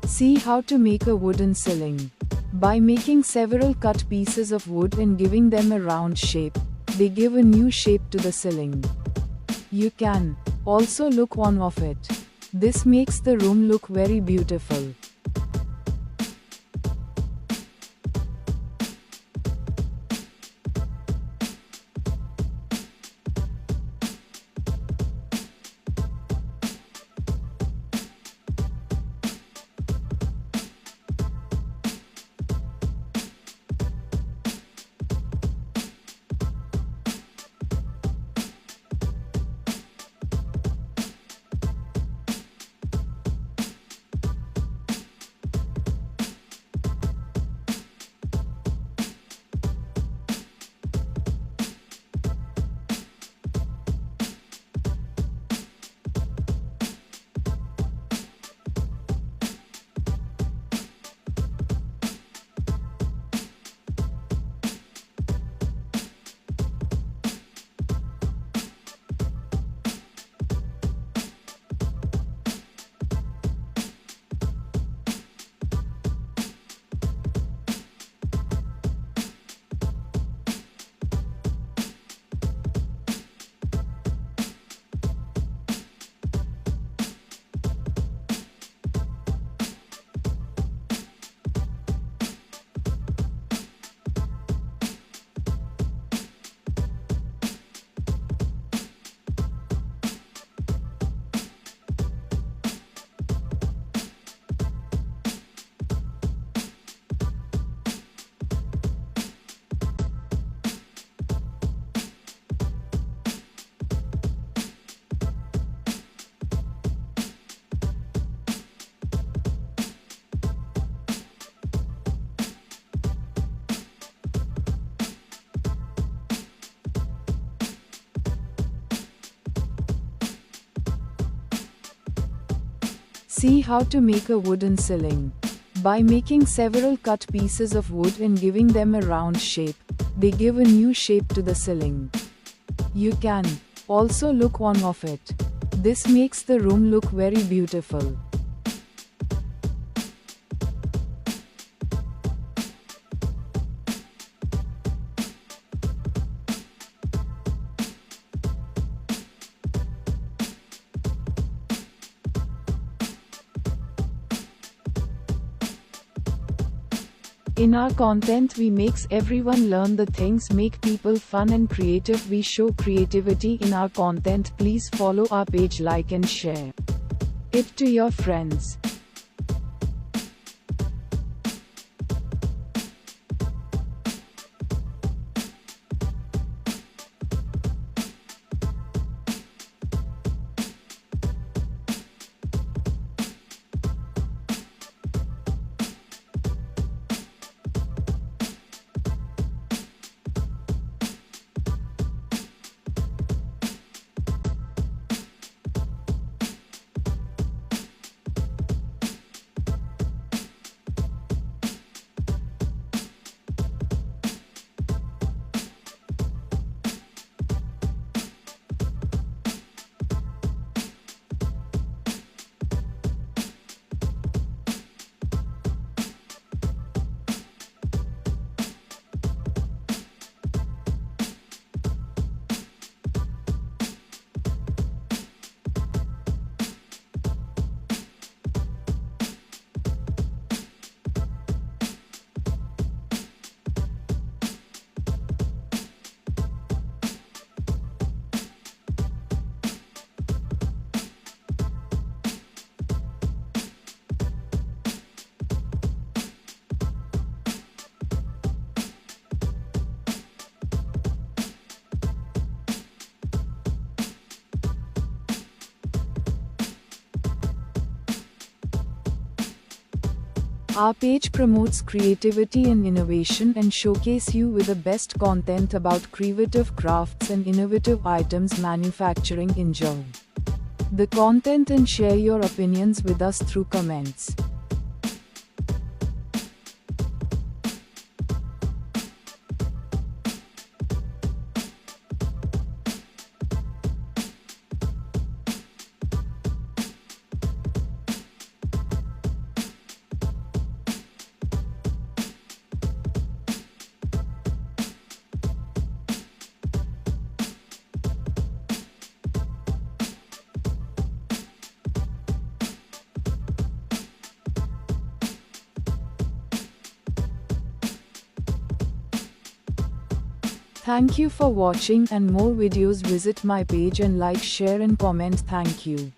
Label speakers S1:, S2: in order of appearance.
S1: See how to make a wooden ceiling. By making several cut pieces of wood and giving them a round shape, they give a new shape to the ceiling. You can also look one of it. This makes the room look very beautiful. See how to make a wooden ceiling. By making several cut pieces of wood and giving them a round shape, they give a new shape to the ceiling. You can also look one of it. This makes the room look very beautiful. In our content we makes everyone learn the things make people fun and creative. We show creativity in our content. Please follow our page, like and share it to your friends. Our page promotes creativity and innovation and showcase you with the best content about creative crafts and innovative items manufacturing. Enjoy the content and share your opinions with us through comments. Thank you for watching, and more videos visit my page and like, share and comment. Thank you.